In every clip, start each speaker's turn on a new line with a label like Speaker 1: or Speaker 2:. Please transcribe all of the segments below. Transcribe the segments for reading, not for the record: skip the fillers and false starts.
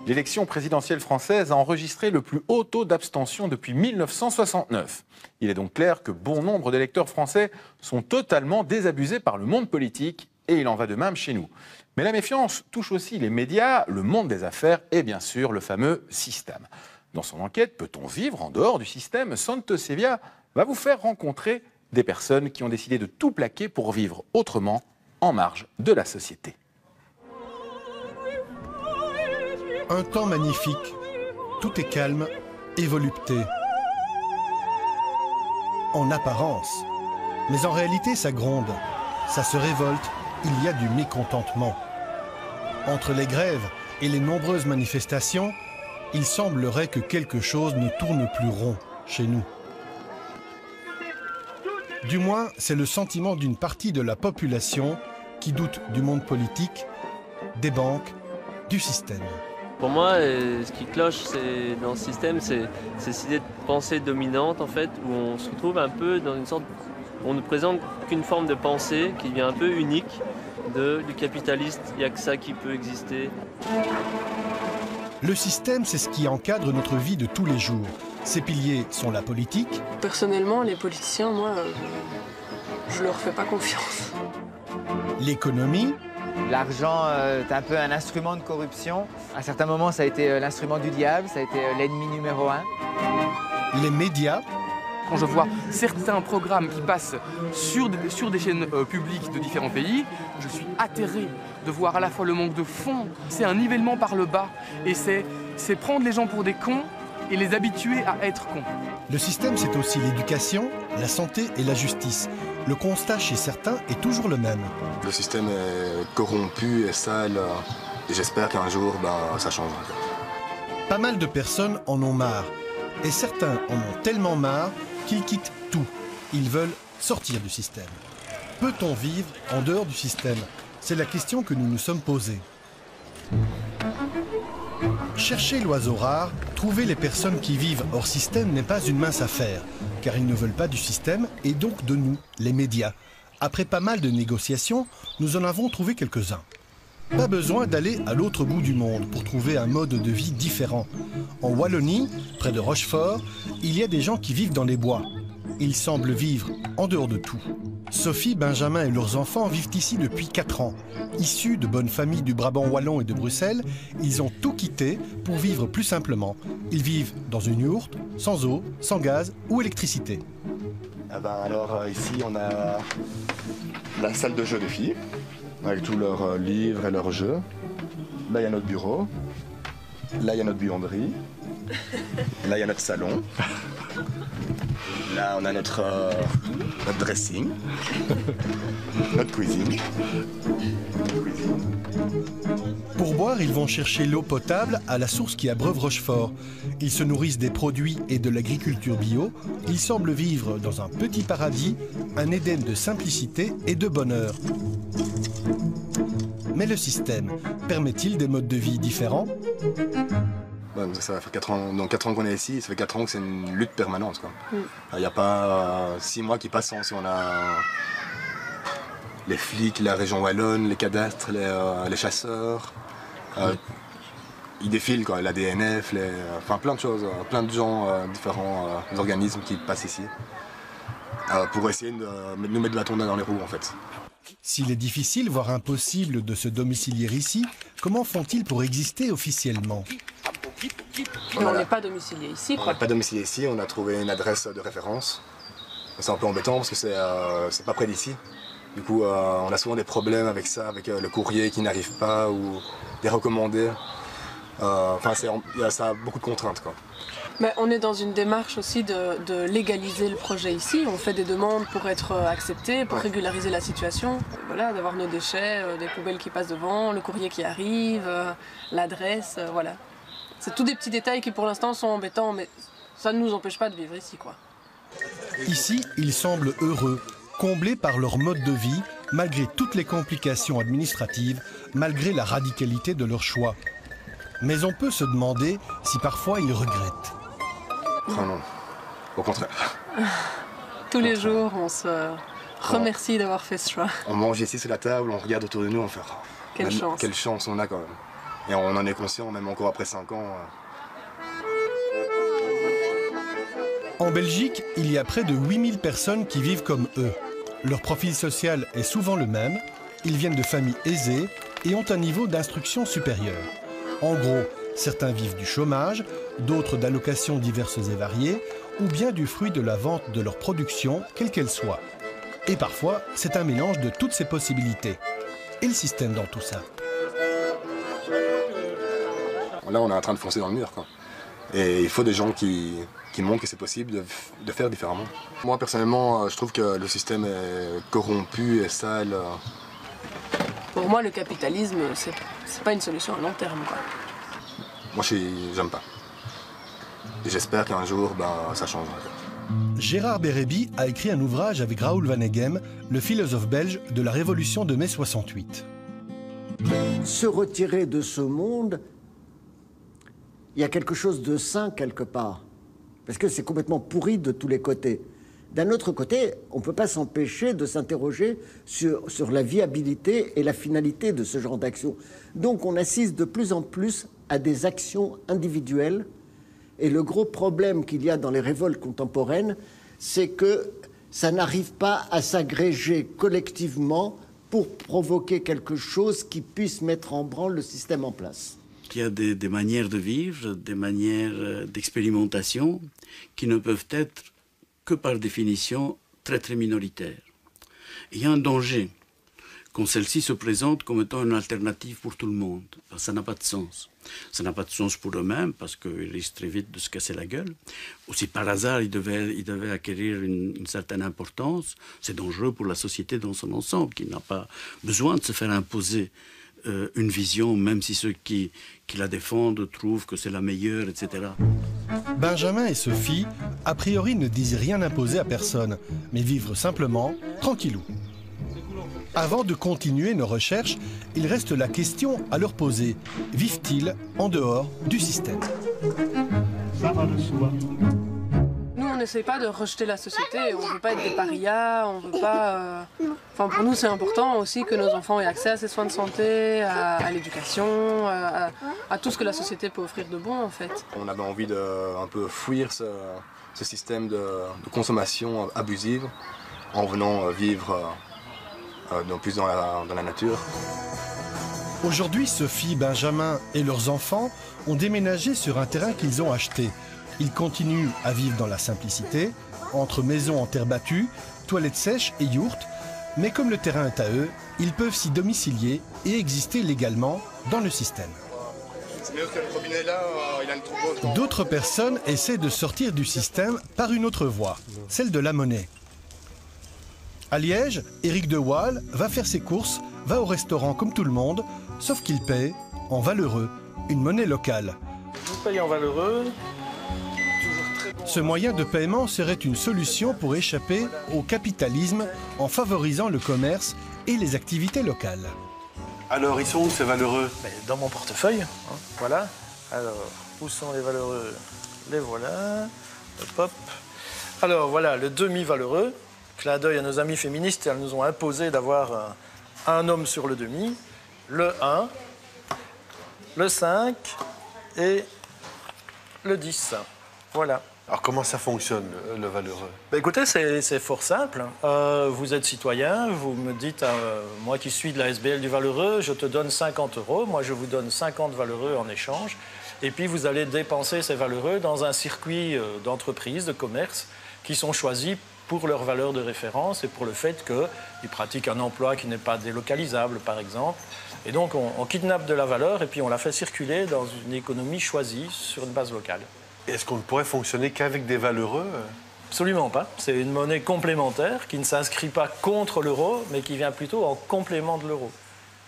Speaker 1: L'élection présidentielle française a enregistré le plus haut taux d'abstention depuis 1969. Il est donc clair que bon nombre d'électeurs français sont totalement désabusés par le monde politique et il en va de même chez nous. Mais la méfiance touche aussi les médias, le monde des affaires et bien sûr le fameux système. Dans son enquête « Peut-on vivre en dehors du système ?», Santo Sevilla va vous faire rencontrer des personnes qui ont décidé de tout plaquer pour vivre autrement en marge de la société.
Speaker 2: Un temps magnifique, tout est calme et volupté. En apparence, mais en réalité ça gronde, ça se révolte, il y a du mécontentement. Entre les grèves et les nombreuses manifestations, il semblerait que quelque chose ne tourne plus rond chez nous. Du moins, c'est le sentiment d'une partie de la population qui doute du monde politique, des banques, du système.
Speaker 3: Pour moi, ce qui cloche dans ce système, c'est cette idée de pensée dominante, en fait, où on se retrouve un peu dans une sorte... On ne présente qu'une forme de pensée qui devient un peu unique du capitaliste. Il n'y a que ça qui peut exister.
Speaker 2: Le système, c'est ce qui encadre notre vie de tous les jours. Ses piliers sont la politique.
Speaker 4: Personnellement, les politiciens, moi, je leur fais pas confiance.
Speaker 2: L'économie.
Speaker 5: L'argent est un peu un instrument de corruption. À certains moments, ça a été l'instrument du diable, ça a été l'ennemi numéro 1.
Speaker 2: Les médias.
Speaker 6: Quand je vois certains programmes qui passent sur des chaînes publiques de différents pays, je suis atterré de voir à la fois le manque de fonds, c'est un nivellement par le bas, et c'est prendre les gens pour des cons et les habituer à être cons.
Speaker 2: Le système, c'est aussi l'éducation, la santé et la justice. Le constat chez certains est toujours le même.
Speaker 7: Le système est corrompu et sale, et j'espère qu'un jour, ça changera.
Speaker 2: Pas mal de personnes en ont marre, et certains en ont tellement marre qu'ils quittent tout. Ils veulent sortir du système. Peut-on vivre en dehors du système? C'est la question que nous nous sommes posée. Chercher l'oiseau rare, trouver les personnes qui vivent hors système n'est pas une mince affaire, car ils ne veulent pas du système et donc de nous, les médias. Après pas mal de négociations, nous en avons trouvé quelques-uns. Pas besoin d'aller à l'autre bout du monde pour trouver un mode de vie différent. En Wallonie, près de Rochefort, il y a des gens qui vivent dans les bois. Ils semblent vivre en dehors de tout. Sophie, Benjamin et leurs enfants vivent ici depuis 4 ans. Issus de bonnes familles du Brabant wallon et de Bruxelles, ils ont tout quitté pour vivre plus simplement. Ils vivent dans une yourte, sans eau, sans gaz ou électricité.
Speaker 7: Alors ici, on a la salle de jeu des filles, avec tous leurs livres et leurs jeux. Là, il y a notre bureau. Là, il y a notre buanderie. Là, il y a notre salon. Là, on a notre dressing. Notre cuisine.
Speaker 2: Pour boire, ils vont chercher l'eau potable à la source qui abreuve Rochefort. Ils se nourrissent des produits et de l'agriculture bio. Ils semblent vivre dans un petit paradis, un Éden de simplicité et de bonheur. Mais le système permet-il des modes de vie différents?
Speaker 7: Ça fait 4 ans, donc 4 ans qu'on est ici, ça fait 4 ans que c'est une lutte permanente. Il n'y a pas 6 mois qui passent sans on a les flics, la région wallonne, les cadastres, les chasseurs. Ils défilent, la DNF, plein de choses, plein de gens, différents organismes qui passent ici pour essayer de nous mettre de la bâton dans les roues en fait.
Speaker 2: S'il est difficile, voire impossible de se domicilier ici, comment font-ils pour exister officiellement?
Speaker 4: On n'est pas domicilié ici,
Speaker 7: On n'est pas domicilié ici, on a trouvé une adresse de référence. C'est un peu embêtant parce que c'est pas près d'ici. Du coup, on a souvent des problèmes avec ça, avec le courrier qui n'arrive pas ou des recommandés. Ça a beaucoup de contraintes.
Speaker 4: Mais on est dans une démarche aussi de légaliser le projet ici. On fait des demandes pour être accepté, pour régulariser la situation. Voilà, d'avoir nos déchets, des poubelles qui passent devant, le courrier qui arrive, l'adresse, voilà. C'est tous des petits détails qui pour l'instant sont embêtants, mais ça ne nous empêche pas de vivre ici,
Speaker 2: Ici, ils semblent heureux, comblés par leur mode de vie, malgré toutes les complications administratives, malgré la radicalité de leur choix. Mais on peut se demander si parfois ils regrettent.
Speaker 7: Non, au contraire.
Speaker 4: Tous les jours, on se remercie d'avoir fait ce choix.
Speaker 7: On mange ici sur la table, on regarde autour de nous, on fait...
Speaker 4: Quelle chance.
Speaker 7: Quelle chance on a quand même. Et on en est conscient, même encore après 5 ans.
Speaker 2: En Belgique, il y a près de 8000 personnes qui vivent comme eux. Leur profil social est souvent le même, ils viennent de familles aisées et ont un niveau d'instruction supérieur. En gros, certains vivent du chômage, d'autres d'allocations diverses et variées, ou bien du fruit de la vente de leur production, quelle qu'elle soit. Et parfois, c'est un mélange de toutes ces possibilités. Et le système dans tout ça?
Speaker 7: Là, on est en train de foncer dans le mur, quoi. Et il faut des gens qui montrent que c'est possible de faire différemment. Moi, personnellement, je trouve que le système est corrompu et sale.
Speaker 4: Pour moi, le capitalisme, c'est pas une solution à long terme, quoi.
Speaker 7: Moi, j'aime pas. Et j'espère qu'un jour, ça changera.
Speaker 2: Gérard Bérébi a écrit un ouvrage avec Raoul Vaneigem, le philosophe belge de la Révolution de mai 68.
Speaker 8: Se retirer de ce monde, il y a quelque chose de sain quelque part, parce que c'est complètement pourri de tous les côtés. D'un autre côté, on ne peut pas s'empêcher de s'interroger sur la viabilité et la finalité de ce genre d'action. Donc on assiste de plus en plus à des actions individuelles. Et le gros problème qu'il y a dans les révoltes contemporaines, c'est que ça n'arrive pas à s'agréger collectivement pour provoquer quelque chose qui puisse mettre en branle le système en place.
Speaker 9: Il y a des manières de vivre, des manières d'expérimentation qui ne peuvent être que par définition très très minoritaires. Il y a un danger quand celle-ci se présente comme étant une alternative pour tout le monde. Ça n'a pas de sens. Ça n'a pas de sens pour eux-mêmes parce qu'ils risquent très vite de se casser la gueule. Ou si par hasard ils devaient acquérir une certaine importance, c'est dangereux pour la société dans son ensemble, qui n'a pas besoin de se faire imposer une vision, même si ceux qui la défendent trouvent que c'est la meilleure, etc.
Speaker 2: Benjamin et Sophie, a priori, ne disent rien imposer à personne, mais vivre simplement, tranquillou. Avant de continuer nos recherches, il reste la question à leur poser. Vivent-ils en dehors du système?
Speaker 10: Ça va de soi.
Speaker 4: Nous, on n'essaie pas de rejeter la société, on ne veut pas être des parias, on veut pas... Enfin, pour nous, c'est important aussi que nos enfants aient accès à ces soins de santé, à l'éducation, à tout ce que la société peut offrir de bon, en fait.
Speaker 7: On avait envie de un peu fuir ce système de consommation abusive en venant vivre plus dans la nature.
Speaker 2: Aujourd'hui, Sophie, Benjamin et leurs enfants ont déménagé sur un terrain qu'ils ont acheté. Ils continuent à vivre dans la simplicité, entre maisons en terre battue, toilettes sèches et yourtes, mais comme le terrain est à eux, ils peuvent s'y domicilier et exister légalement dans le système. D'autres personnes essaient de sortir du système par une autre voie, celle de la monnaie. À Liège, Éric de Waal va faire ses courses, va au restaurant comme tout le monde, sauf qu'il paie en valeureux, une monnaie locale.
Speaker 10: Vous payez en valeureux.
Speaker 2: Ce moyen de paiement serait une solution pour échapper au capitalisme en favorisant le commerce et les activités locales.
Speaker 11: Alors, ils sont où ces valeureux?
Speaker 10: Dans mon portefeuille, hein, voilà. Alors, où sont les valeureux? Les voilà. Hop, hop. Alors, voilà, le demi-valeureux. Clin d'œil à nos amis féministes, elles nous ont imposé d'avoir un homme sur le demi, le 1, le 5 et le 10. Voilà.
Speaker 11: Alors comment ça fonctionne, le valeureux?
Speaker 10: Écoutez, c'est fort simple. Vous êtes citoyen, vous me dites, moi qui suis de la SBL du Valeureux, je te donne 50 €, moi je vous donne 50 valeureux en échange, et puis vous allez dépenser ces valeureux dans un circuit d'entreprises, de commerce, qui sont choisis pour leur valeur de référence et pour le fait qu'ils pratiquent un emploi qui n'est pas délocalisable, par exemple. Et donc on kidnappe de la valeur et puis on la fait circuler dans une économie choisie sur une base locale.
Speaker 11: Est-ce qu'on ne pourrait fonctionner qu'avec des valeureux?
Speaker 10: Absolument pas. C'est une monnaie complémentaire qui ne s'inscrit pas contre l'euro, mais qui vient plutôt en complément de l'euro.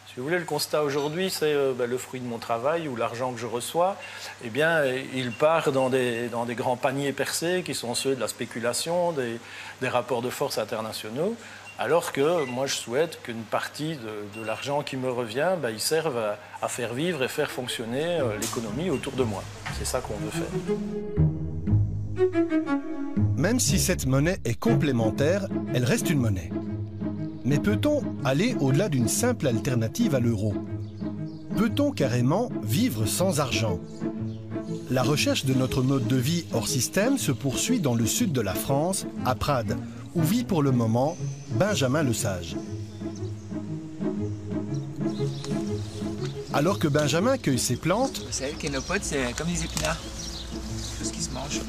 Speaker 10: Si vous voulez, le constat aujourd'hui, c'est le fruit de mon travail ou l'argent que je reçois. Eh bien, il part dans des grands paniers percés qui sont ceux de la spéculation, des rapports de force internationaux. Alors que moi, je souhaite qu'une partie de l'argent qui me revient, il serve à faire vivre et faire fonctionner l'économie autour de moi. C'est ça qu'on veut faire.
Speaker 2: Même si cette monnaie est complémentaire, elle reste une monnaie. Mais peut-on aller au-delà d'une simple alternative à l'euro? Peut-on carrément vivre sans argent? La recherche de notre mode de vie hors système se poursuit dans le sud de la France, à Prades, où vit pour le moment Benjamin Lesage. Alors que Benjamin cueille ses plantes,
Speaker 5: Vous savez, kénopodes, c'est comme des épinards. Tout ce qui se mange.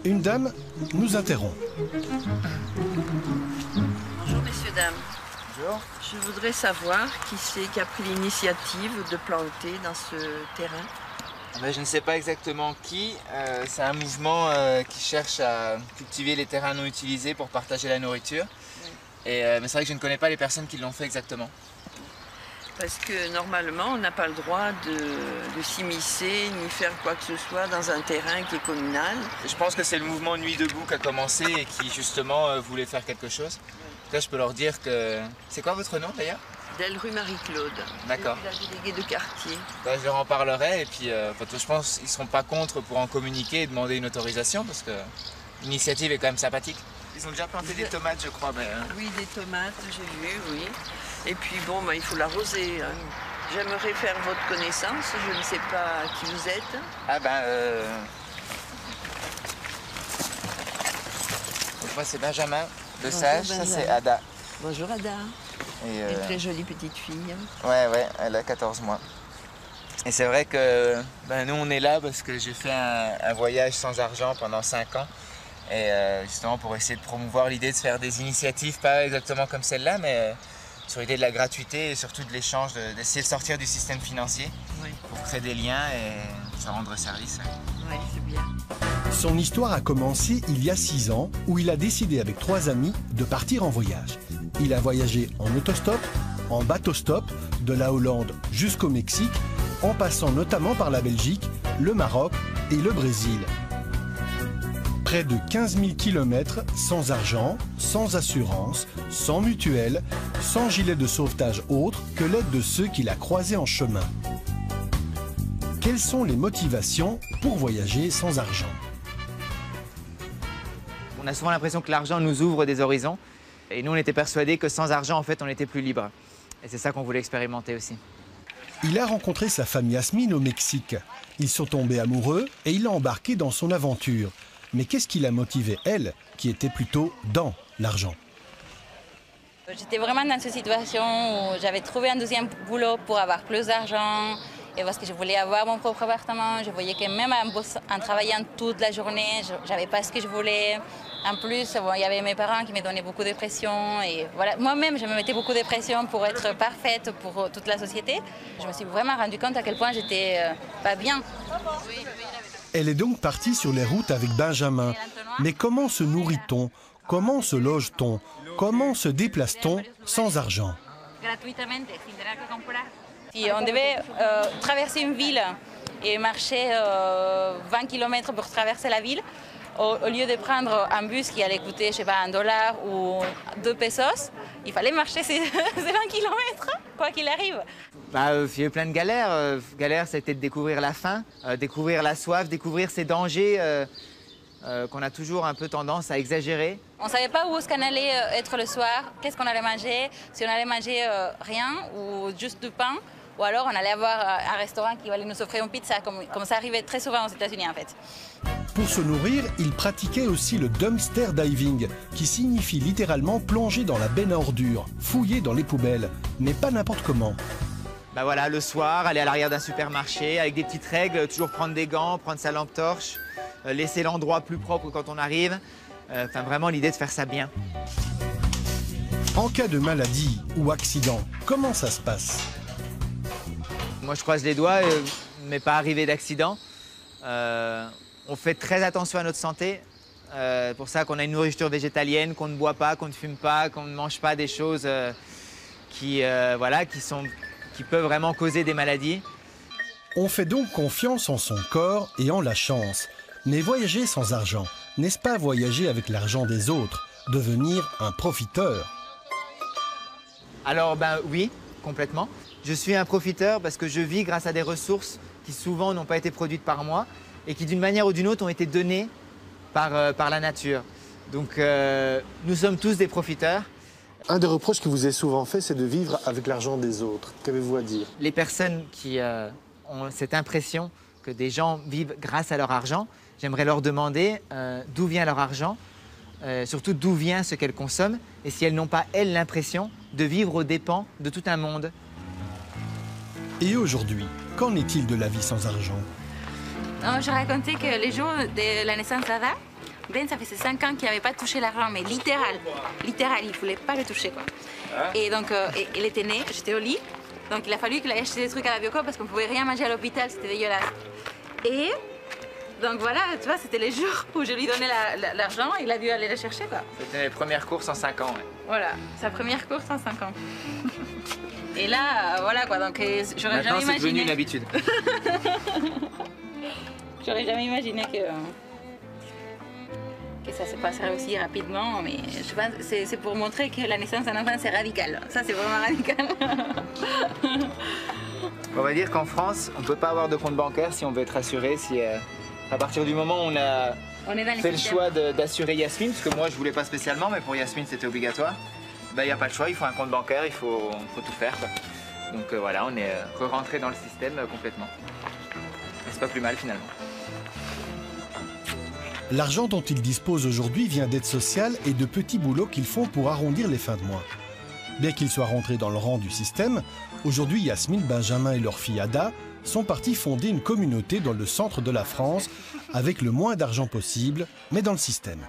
Speaker 2: une dame nous interrompt.
Speaker 12: Bonjour messieurs, dames.
Speaker 5: Bonjour.
Speaker 12: Je voudrais savoir qui c'est qui a pris l'initiative de planter dans ce terrain.
Speaker 5: Ben, je ne sais pas exactement qui. C'est un mouvement qui cherche à cultiver les terrains non utilisés pour partager la nourriture. Mais c'est vrai que je ne connais pas les personnes qui l'ont fait exactement.
Speaker 12: Parce que normalement, on n'a pas le droit de s'immiscer ni faire quoi que ce soit dans un terrain qui est communal.
Speaker 5: Je pense que c'est le mouvement Nuit debout qui a commencé et qui justement voulait faire quelque chose. En tout cas, je peux leur dire que... C'est quoi votre nom d'ailleurs?
Speaker 12: Delrue Marie-Claude.
Speaker 5: D'accord.
Speaker 12: La déléguée de quartier.
Speaker 5: Ben, je leur en parlerai et puis je pense qu'ils ne seront pas contre pour en communiquer et demander une autorisation parce que l'initiative est quand même sympathique. Ils ont déjà planté des tomates, je crois. Mais...
Speaker 12: Oui, des tomates, j'ai vu, oui. Et puis bon, il faut l'arroser. Hein. J'aimerais faire votre connaissance, je ne sais pas qui vous êtes.
Speaker 5: Ah ben... Donc, moi c'est Benjamin Lesage, ça c'est Ada.
Speaker 12: Bonjour Ada.
Speaker 5: Et,
Speaker 12: Une très jolie petite fille.
Speaker 5: Ouais, elle a 14 mois. Et c'est vrai que nous on est là parce que j'ai fait un voyage sans argent pendant 5 ans. Et justement pour essayer de promouvoir l'idée de se faire des initiatives, pas exactement comme celle-là, mais sur l'idée de la gratuité et surtout de l'échange, d'essayer de sortir du système financier pour créer des liens et se rendre service.
Speaker 12: Oui, c'est bien.
Speaker 2: Son histoire a commencé il y a 6 ans, où il a décidé avec 3 amis de partir en voyage. Il a voyagé en autostop, en bateau-stop, de la Hollande jusqu'au Mexique, en passant notamment par la Belgique, le Maroc et le Brésil. Près de 15 000 km sans argent, sans assurance, sans mutuelle, sans gilet de sauvetage autre que l'aide de ceux qu'il a croisés en chemin. Quelles sont les motivations pour voyager sans argent?
Speaker 5: On a souvent l'impression que l'argent nous ouvre des horizons. Et nous, on était persuadés que sans argent, en fait, on était plus libre. Et c'est ça qu'on voulait expérimenter aussi.
Speaker 2: Il a rencontré sa femme Yasmine au Mexique. Ils sont tombés amoureux et il l'a embarqué dans son aventure. Mais qu'est-ce qui l'a motivé, elle, qui était plutôt dans l'argent?
Speaker 13: J'étais vraiment dans cette situation où j'avais trouvé un deuxième boulot pour avoir plus d'argent. Et parce que je voulais avoir mon propre appartement, je voyais que même en travaillant toute la journée, je n'avais pas ce que je voulais. En plus, il y avait mes parents qui me donnaient beaucoup de pression. Et voilà, moi-même, je me mettais beaucoup de pression pour être parfaite pour toute la société. Je me suis vraiment rendu compte à quel point j'étais pas bien.
Speaker 2: Elle est donc partie sur les routes avec Benjamin. Mais comment se nourrit-on? Comment se loge-t-on? Comment se déplace-t-on sans argent?
Speaker 13: Si on devait traverser une ville et marcher 20 km pour traverser la ville, au lieu de prendre un bus qui allait coûter, je sais pas, $1 ou 2 pesos, il fallait marcher ces 20 km, quoi qu'il arrive.
Speaker 5: Il y a eu plein de galères. Galères, c'était de découvrir la faim, découvrir la soif, découvrir ces dangers qu'on a toujours un peu tendance à exagérer.
Speaker 13: On ne savait pas où est-ce qu'on allait être le soir, qu'est-ce qu'on allait manger, si on allait manger rien ou juste du pain, ou alors on allait avoir un restaurant qui allait nous offrir une pizza, comme ça arrivait très souvent aux États-Unis en fait.
Speaker 2: Pour se nourrir, il pratiquait aussi le dumpster diving, qui signifie littéralement plonger dans la benne à ordures, fouiller dans les poubelles, mais pas n'importe comment.
Speaker 5: Voilà, le soir, aller à l'arrière d'un supermarché avec des petites règles, toujours prendre des gants, prendre sa lampe torche, laisser l'endroit plus propre quand on arrive. Vraiment l'idée de faire ça bien.
Speaker 2: En cas de maladie ou accident, comment ça se passe?
Speaker 5: Moi, je croise les doigts, mais pas arrivé d'accident. On fait très attention à notre santé. C'est pour ça qu'on a une nourriture végétalienne, qu'on ne boit pas, qu'on ne fume pas, qu'on ne mange pas des choses qui peuvent vraiment causer des maladies.
Speaker 2: On fait donc confiance en son corps et en la chance. Mais voyager sans argent, n'est-ce pas voyager avec l'argent des autres, devenir un profiteur?
Speaker 5: Alors oui, complètement. Je suis un profiteur parce que je vis grâce à des ressources qui souvent n'ont pas été produites par moi et qui d'une manière ou d'une autre ont été données par la nature. Donc nous sommes tous des profiteurs.
Speaker 14: Un des reproches qui vous est souvent fait, c'est de vivre avec l'argent des autres. Qu'avez-vous à dire?
Speaker 5: Les personnes qui ont cette impression que des gens vivent grâce à leur argent, j'aimerais leur demander d'où vient leur argent, surtout d'où vient ce qu'elles consomment, et si elles n'ont pas, elles, l'impression de vivre aux dépens de tout un monde.
Speaker 2: Et aujourd'hui, qu'en est-il de la vie sans argent?
Speaker 13: Non, je racontais que les jours de la naissance d'Ada, Ben, ça faisait 5 ans qu'il n'avait pas touché l'argent, mais littéral, il ne voulait pas le toucher, quoi. Et donc, il était né, j'étais au lit, donc il a fallu qu'il aille acheter des trucs à la Biocoop parce qu'on ne pouvait rien manger à l'hôpital, c'était dégueulasse. Et donc voilà, tu vois, c'était les jours où je lui donnais l'argent, il a dû aller le chercher, quoi.
Speaker 5: C'était les premières courses en 5 ans, ouais.
Speaker 13: Voilà, sa première course en 5 ans. Et là, voilà, quoi, donc j'aurais jamais imaginé...
Speaker 5: Maintenant, c'est devenu une habitude.
Speaker 13: J'aurais jamais imaginé que ça se passerait aussi rapidement, mais je pense que c'est pour montrer que la naissance d'un enfant, c'est radical. Ça, c'est vraiment radical.
Speaker 5: On va dire qu'en France, on ne peut pas avoir de compte bancaire si on veut être assuré. Si, à partir du moment où on a fait le choix d'assurer Yasmine, parce que moi, je ne voulais pas spécialement, mais pour Yasmine, c'était obligatoire, il n'y a pas le choix, il faut un compte bancaire, il faut tout faire, quoi. Donc voilà, on est re-rentré dans le système complètement. Et c'est pas plus mal, finalement.
Speaker 2: L'argent dont ils disposent aujourd'hui vient d'aides sociales et de petits boulots qu'ils font pour arrondir les fins de mois. Bien qu'ils soient rentrés dans le rang du système, aujourd'hui Yasmine, Benjamin et leur fille Ada sont partis fonder une communauté dans le centre de la France avec le moins d'argent possible, mais dans le système.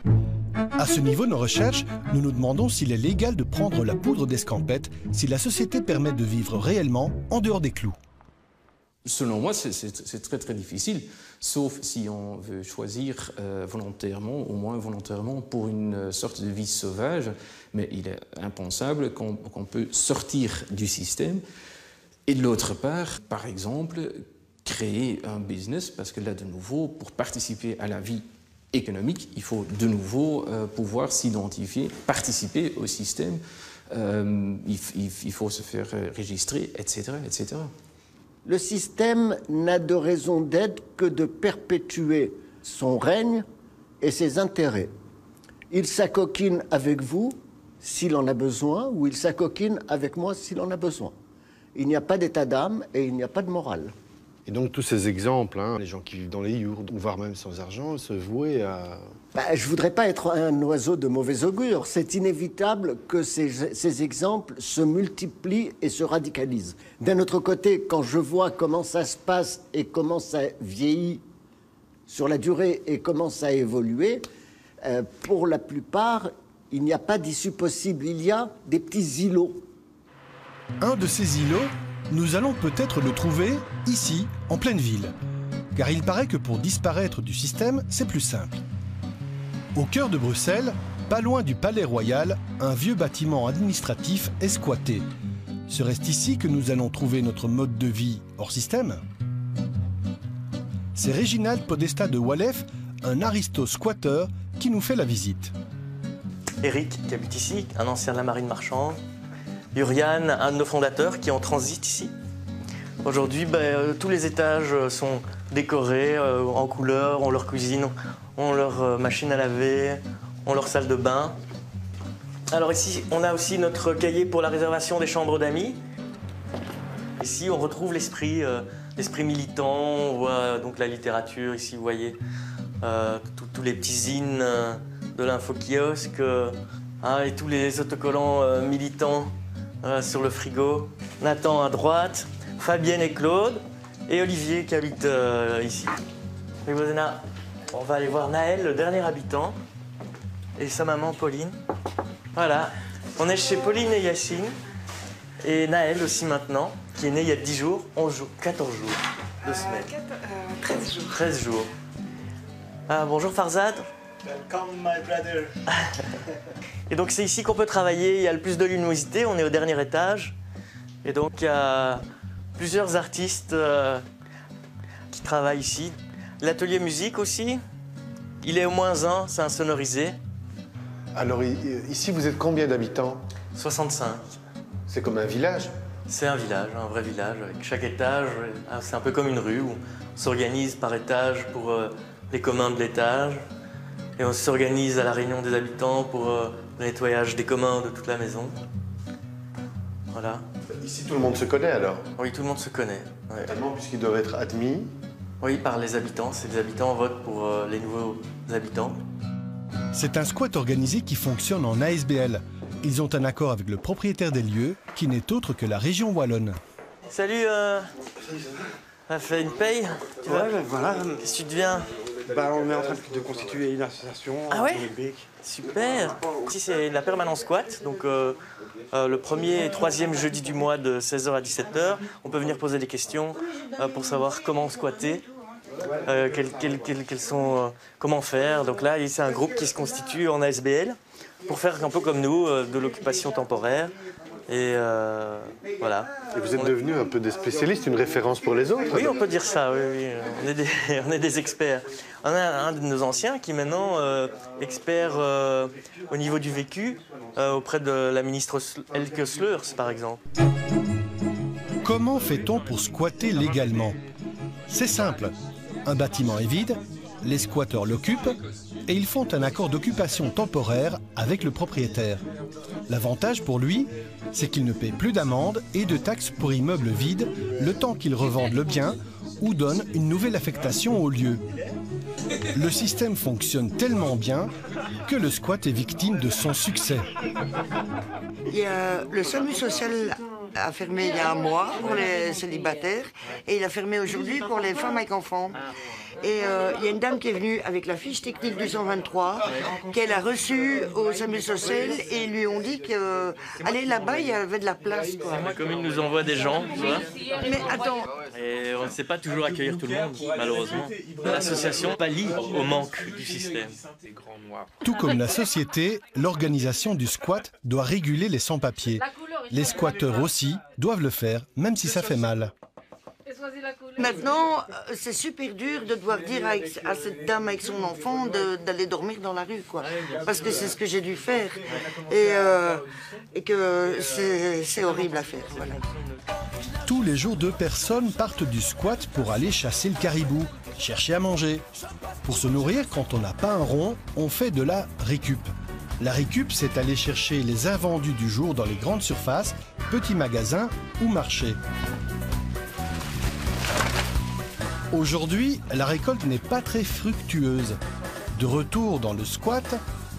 Speaker 2: À ce niveau de nos recherches, nous nous demandons s'il est légal de prendre la poudre d'escampette si la société permet de vivre réellement en dehors des clous.
Speaker 15: Selon moi, c'est très très difficile, sauf si on veut choisir volontairement, au moins volontairement, pour une sorte de vie sauvage. Mais il est impensable qu'on peut sortir du système. Et de l'autre part, par exemple, créer un business, parce que là, de nouveau, pour participer à la vie économique, il faut de nouveau pouvoir s'identifier, participer au système. Il faut se faire registrer, etc., etc.
Speaker 8: Le système n'a de raison d'être que de perpétuer son règne et ses intérêts. Il s'acoquine avec vous s'il en a besoin, ou il s'acoquine avec moi s'il en a besoin. Il n'y a pas d'état d'âme et il n'y a pas de morale.
Speaker 14: Et donc tous ces exemples, les gens qui vivent dans les yourtes, voire même sans argent, se vouaient à...
Speaker 8: Je ne voudrais pas être un oiseau de mauvais augure. C'est inévitable que ces exemples se multiplient et se radicalisent. D'un autre côté, quand je vois comment ça se passe et comment ça vieillit sur la durée et comment ça a évolué, pour la plupart, il n'y a pas d'issue possible. Il y a des petits îlots.
Speaker 2: Un de ces îlots, nous allons peut-être le trouver ici, en pleine ville. Car il paraît que pour disparaître du système, c'est plus simple. Au cœur de Bruxelles, pas loin du Palais Royal, un vieux bâtiment administratif est squatté. Serait-ce ici que nous allons trouver notre mode de vie hors système? C'est Réginald Podesta de Walef, un aristo-squatteur, qui nous fait la visite.
Speaker 16: Eric, qui habite ici, un ancien de la marine marchande. Urian, un de nos fondateurs, qui est en transit ici. Aujourd'hui, tous les étages sont décorés en couleur, ont leur cuisine, ont leur machine à laver, ont leur salle de bain. Alors ici, on a aussi notre cahier pour la réservation des chambres d'amis. Ici, on retrouve l'esprit militant, on voit donc la littérature. Ici, vous voyez tous les petits zines de l'info-kiosque et tous les autocollants militants sur le frigo. Nathan à droite, Fabienne et Claude, et Olivier qui habite ici. On va aller voir Naël, le dernier habitant, et sa maman Pauline. Voilà, on est chez Pauline et Yacine, et Naël aussi maintenant, qui est né il y a 10 jours, 11 jours, 14 jours, 2 semaines.
Speaker 17: 13 jours.
Speaker 16: 13 jours. Bonjour Farzad.
Speaker 17: Welcome my brother.
Speaker 16: Et donc c'est ici qu'on peut travailler, il y a le plus de luminosité, on est au dernier étage. Et donc il y a plusieurs artistes qui travaillent ici. L'atelier musique aussi, il est au -1, c'est insonorisé.
Speaker 14: Alors ici, vous êtes combien d'habitants?
Speaker 16: 65.
Speaker 14: C'est comme un village?
Speaker 16: C'est un village, un vrai village, avec chaque étage. C'est un peu comme une rue où on s'organise par étage pour les communs de l'étage. Et on s'organise à la réunion des habitants pour le nettoyage des communs de toute la maison. Voilà.
Speaker 14: Ici, tout le monde se connaît alors?
Speaker 16: Oui, tout le monde se connaît. Ouais.
Speaker 14: Totalement, puisqu'ils doivent être admis.
Speaker 16: Oui, par les habitants. C'est les habitants votent pour les nouveaux habitants.
Speaker 2: C'est un squat organisé qui fonctionne en ASBL. Ils ont un accord avec le propriétaire des lieux, qui n'est autre que la région wallonne.
Speaker 16: Salut, on a fait une paye, tu vois?
Speaker 18: Voilà.
Speaker 16: Qu'est-ce que tu deviens?
Speaker 18: On est en train de constituer une association.
Speaker 16: Ah ouais? Super. Ici, c'est la permanence squat. Donc, le premier et troisième jeudi du mois de 16h à 17h, on peut venir poser des questions pour savoir comment squatter, comment faire. Donc là, c'est un groupe qui se constitue en ASBL pour faire un peu comme nous, de l'occupation temporaire. Et voilà.
Speaker 14: Et vous êtes devenus un peu des spécialistes, une référence pour les autres?
Speaker 16: Oui, on peut dire ça, oui. On est des experts. On a un de nos anciens qui est maintenant expert au niveau du vécu auprès de la ministre Elke Sleurs, par exemple.
Speaker 2: Comment fait-on pour squatter légalement? C'est simple. Un bâtiment est vide, les squatteurs l'occupent et ils font un accord d'occupation temporaire avec le propriétaire. L'avantage pour lui, c'est qu'il ne paie plus d'amende et de taxes pour immeubles vides le temps qu'il revende le bien ou donne une nouvelle affectation au lieu. Le système fonctionne tellement bien que le squat est victime de son succès.
Speaker 19: Le SAMU social a fermé il y a un mois pour les célibataires et il a fermé aujourd'hui pour les femmes avec enfants. Et il y a une dame qui est venue avec la fiche technique du 123 qu'elle a reçue au SAMU social et ils lui ont dit qu'aller là-bas, il y avait de la place.
Speaker 16: La commune nous envoie des gens, tu vois.
Speaker 19: Mais attends.
Speaker 16: Et on ne sait pas toujours accueillir tout le monde, malheureusement. L'association pallie au manque du système.
Speaker 2: Tout comme la société, l'organisation du squat doit réguler les sans-papiers. Les squatteurs aussi doivent le faire, même si ça fait mal.
Speaker 19: Maintenant, c'est super dur de devoir dire à cette dame avec son enfant d'aller dormir dans la rue, quoi. Parce que c'est ce que j'ai dû faire. Et que c'est horrible à faire, voilà.
Speaker 2: Tous les jours, 2 personnes partent du squat pour aller chasser le caribou, chercher à manger. Pour se nourrir, quand on n'a pas un rond, on fait de la récup. La récup, c'est aller chercher les invendus du jour dans les grandes surfaces, petits magasins ou marchés. Aujourd'hui, la récolte n'est pas très fructueuse. De retour dans le squat,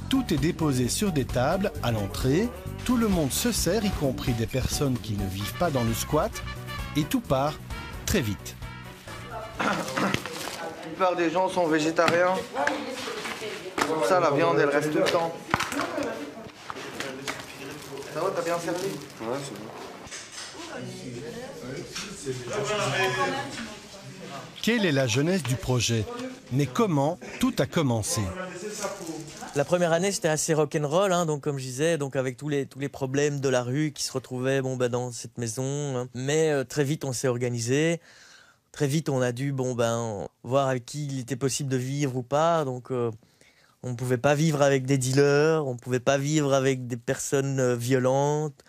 Speaker 2: tout est déposé sur des tables à l'entrée, tout le monde se sert, y compris des personnes qui ne vivent pas dans le squat, et tout part très vite.
Speaker 20: La plupart des gens sont végétariens. Pour ça, la viande, elle reste tout le temps. Ça va, t'as bien servi?
Speaker 14: Ouais, c'est bon.
Speaker 2: Quelle est la jeunesse du projet? Mais comment tout a commencé?
Speaker 16: La première année, c'était assez rock'n'roll, hein, donc comme je disais, donc avec tous les problèmes de la rue qui se retrouvaient dans cette maison. Hein. Mais très vite, on s'est organisé. Très vite, on a dû voir avec qui il était possible de vivre ou pas. Donc, on ne pouvait pas vivre avec des dealers, on ne pouvait pas vivre avec des personnes violentes,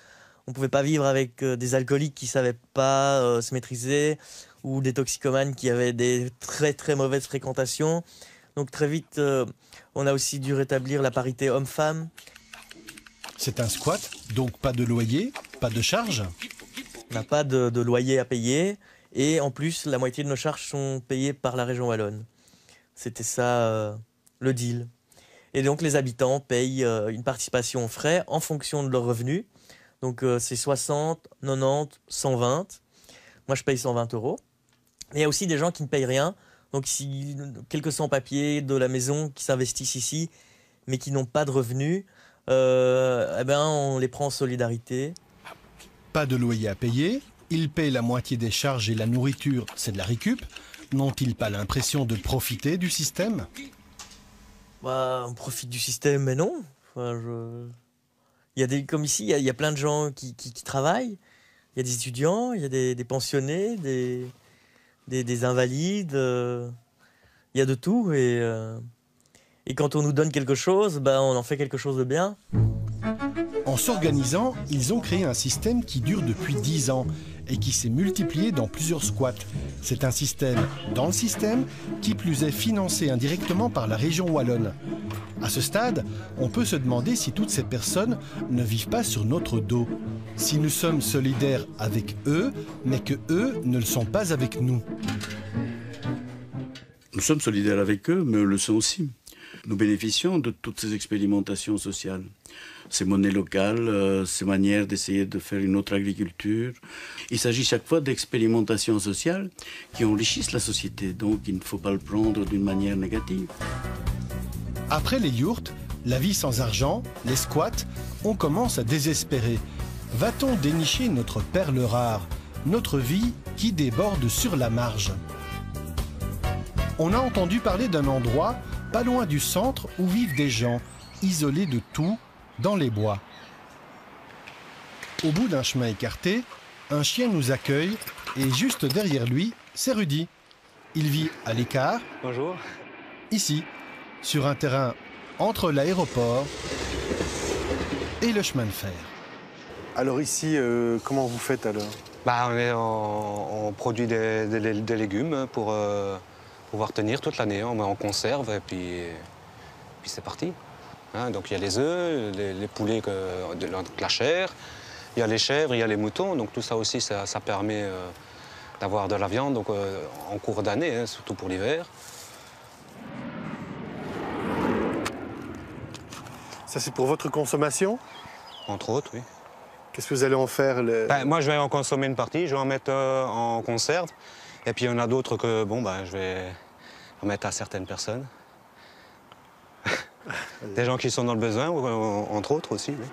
Speaker 16: on ne pouvait pas vivre avec des alcooliques qui ne savaient pas se maîtriser, ou des toxicomanes qui avaient des très très mauvaises fréquentations. Donc très vite, on a aussi dû rétablir la parité homme-femme.
Speaker 2: C'est un squat, donc pas de loyer, pas de charges?
Speaker 16: On n'a pas de loyer à payer, et en plus, la moitié de nos charges sont payées par la région wallonne. C'était ça le deal. Et donc les habitants payent une participation aux frais en fonction de leurs revenus. Donc c'est 60, 90, 120. Moi, je paye 120 €. Mais il y a aussi des gens qui ne payent rien. Donc, quelques sans-papiers de la maison qui s'investissent ici, mais qui n'ont pas de revenus, on les prend en solidarité.
Speaker 2: Pas de loyer à payer. Ils payent la moitié des charges et la nourriture, c'est de la récup. N'ont-ils pas l'impression de profiter du système?
Speaker 16: On profite du système, mais non. Comme ici, il y a plein de gens qui travaillent. Il y a des étudiants, il y a des pensionnés, des invalides, il y a de tout. Et quand on nous donne quelque chose, on en fait quelque chose de bien.
Speaker 2: En s'organisant, ils ont créé un système qui dure depuis 10 ans et qui s'est multiplié dans plusieurs squats. C'est un système dans le système, qui plus est financé indirectement par la région wallonne. À ce stade, on peut se demander si toutes ces personnes ne vivent pas sur notre dos, si nous sommes solidaires avec eux, mais que eux ne le sont pas avec nous.
Speaker 9: Nous sommes solidaires avec eux, mais eux le sont aussi. Nous bénéficions de toutes ces expérimentations sociales, ces monnaies locales, ces manières d'essayer de faire une autre agriculture. Il s'agit chaque fois d'expérimentations sociales qui enrichissent la société, donc il ne faut pas le prendre d'une manière négative.
Speaker 2: Après les yourtes, la vie sans argent, les squats, on commence à désespérer. Va-t-on dénicher notre perle rare, notre vie qui déborde sur la marge? On a entendu parler d'un endroit pas loin du centre où vivent des gens, isolés de tout, dans les bois. Au bout d'un chemin écarté, un chien nous accueille et juste derrière lui, c'est Rudy. Il vit à l'écart.
Speaker 21: Bonjour.
Speaker 2: Ici, sur un terrain entre l'aéroport et le chemin de fer.
Speaker 11: Alors ici, comment vous faites alors?
Speaker 21: On produit des légumes pour pouvoir tenir toute l'année. On met en conserve et puis c'est parti. Hein, donc il y a les œufs, les poulets, la chair, il y a les chèvres, il y a les moutons. Donc tout ça aussi, ça permet d'avoir de la viande donc, en cours d'année, hein, surtout pour l'hiver.
Speaker 11: Ça, c'est pour votre consommation?
Speaker 21: Entre autres, oui.
Speaker 11: Qu'est-ce que vous allez en faire?
Speaker 21: Moi, je vais en consommer une partie, je vais en mettre en conserve. Et puis, il y en a d'autres que, je vais en mettre à certaines personnes. Des gens qui sont dans le besoin, entre autres aussi, oui.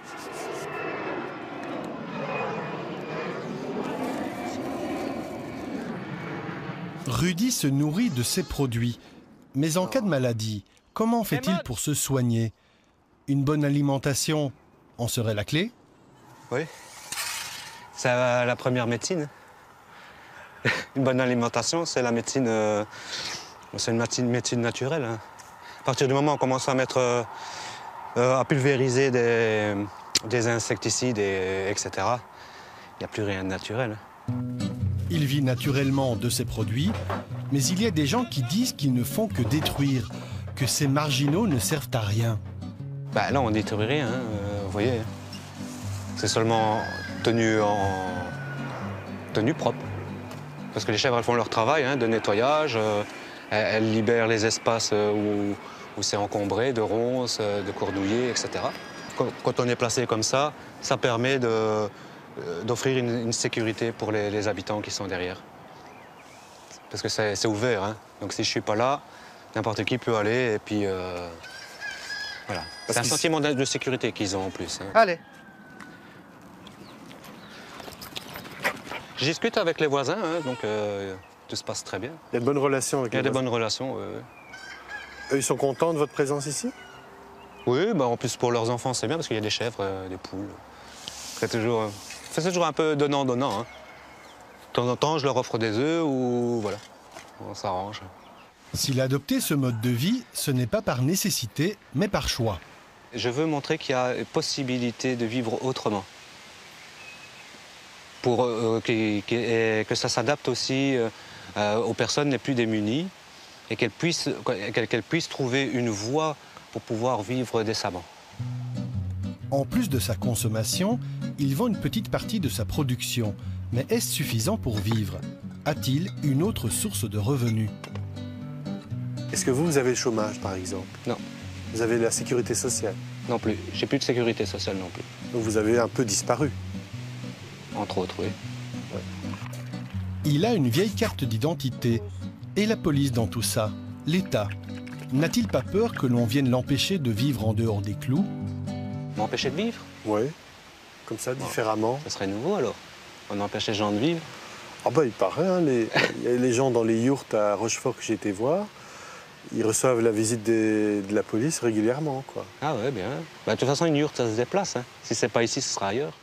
Speaker 2: Rudy se nourrit de ses produits. Mais en cas de maladie, comment fait-il pour se soigner? Une bonne alimentation en serait la clé?
Speaker 21: Oui. C'est la première médecine. Une bonne alimentation, c'est la médecine, c'est une médecine naturelle. Hein. À partir du moment où on commence à mettre, à pulvériser des insecticides, etc., il n'y a plus rien de naturel.
Speaker 2: Il vit naturellement de ses produits, mais il y a des gens qui disent qu'ils ne font que détruire, que ces marginaux ne servent à rien.
Speaker 21: Là, on ne détruit rien, hein, vous voyez. C'est seulement tenue propre. Parce que les chèvres, elles font leur travail de nettoyage. Elles libèrent les espaces où c'est encombré de ronces, de cordouillers, etc. Quand on est placé comme ça, ça permet d'offrir une sécurité pour les habitants qui sont derrière. Parce que c'est ouvert. Hein. Donc si je ne suis pas là, n'importe qui peut aller et puis... Voilà. C'est un sentiment de sécurité qu'ils ont en plus. Hein. Allez. Je discute avec les voisins, hein, donc tout se passe très bien.
Speaker 11: Il y a de bonnes relations avec les voisins?
Speaker 21: Il y a de bonnes relations, oui.
Speaker 11: Eux, ils sont contents de votre présence ici?
Speaker 21: Oui, en plus pour leurs enfants, c'est bien parce qu'il y a des chèvres, des poules. C'est toujours un peu donnant-donnant. Hein. De temps en temps, je leur offre des œufs ou voilà, on s'arrange.
Speaker 2: S'il adoptait ce mode de vie, ce n'est pas par nécessité, mais par choix.
Speaker 21: Je veux montrer qu'il y a possibilité de vivre autrement. Pour que ça s'adapte aussi aux personnes les plus démunies et qu'elles puissent trouver une voie pour pouvoir vivre décemment.
Speaker 2: En plus de sa consommation, il vend une petite partie de sa production. Mais est-ce suffisant pour vivre? A-t-il une autre source de revenus?
Speaker 11: Est-ce que vous avez le chômage, par exemple?
Speaker 21: Non.
Speaker 11: Vous avez la sécurité sociale?
Speaker 21: Non plus. J'ai plus de sécurité sociale non plus.
Speaker 11: Donc vous avez un peu disparu?
Speaker 21: Entre autres, oui.
Speaker 11: Ouais.
Speaker 2: Il a une vieille carte d'identité. Et la police dans tout ça? L'État? N'a-t-il pas peur que l'on vienne l'empêcher de vivre en dehors des clous?
Speaker 21: M'empêcher de vivre?
Speaker 11: Oui. Comme ça, différemment.
Speaker 21: Ça serait nouveau alors? On empêche les gens de vivre?
Speaker 11: Ah il paraît, hein, les gens dans les yourtes à Rochefort que j'ai été voir, ils reçoivent la visite de la police régulièrement, quoi.
Speaker 21: Ah ouais, bien. De toute façon, une yourte, ça se déplace. Hein. Si c'est pas ici, ce sera ailleurs.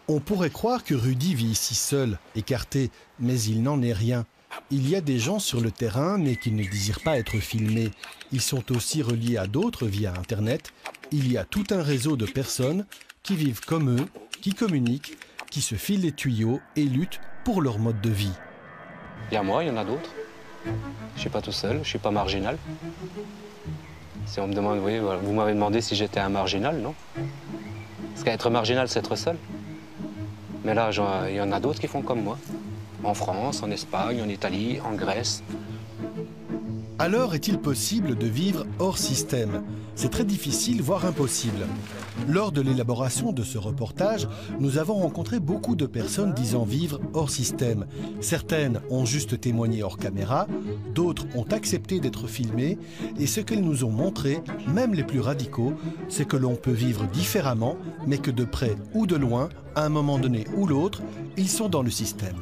Speaker 2: On pourrait croire que Rudy vit ici seul, écarté, mais il n'en est rien. Il y a des gens sur le terrain, mais qui ne désirent pas être filmés. Ils sont aussi reliés à d'autres via Internet. Il y a tout un réseau de personnes qui vivent comme eux, qui communiquent, qui se filent les tuyaux et luttent pour leur mode de vie.
Speaker 21: Il y a moi, il y en a d'autres. Je ne suis pas tout seul, je ne suis pas marginal. Si on me demande, oui, voilà, vous m'avez demandé si j'étais un marginal, non? Parce qu'être marginal, c'est être seul. Mais là, il y en a d'autres qui font comme moi. En France, en Espagne, en Italie, en Grèce.
Speaker 2: Alors est-il possible de vivre hors système? C'est très difficile, voire impossible. Lors de l'élaboration de ce reportage, nous avons rencontré beaucoup de personnes disant vivre hors système. Certaines ont juste témoigné hors caméra, d'autres ont accepté d'être filmées, et ce qu'elles nous ont montré, même les plus radicaux, c'est que l'on peut vivre différemment, mais que de près ou de loin, à un moment donné ou l'autre, ils sont dans le système.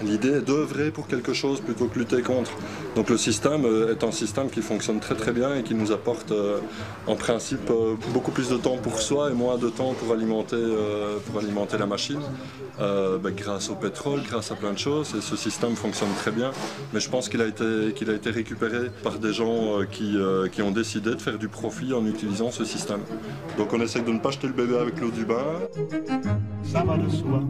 Speaker 1: L'idée est d'œuvrer pour quelque chose plutôt que lutter contre. Donc le système est un système qui fonctionne très très bien et qui nous apporte en principe beaucoup plus de temps pour soi et moins de temps pour alimenter la machine. Grâce au pétrole, grâce à plein de choses, et ce système fonctionne très bien. Mais je pense qu'il a été récupéré par des gens qui ont décidé de faire du profit en utilisant ce système. Donc on essaie de ne pas jeter le bébé avec l'eau du bain.
Speaker 17: Ça va de soi.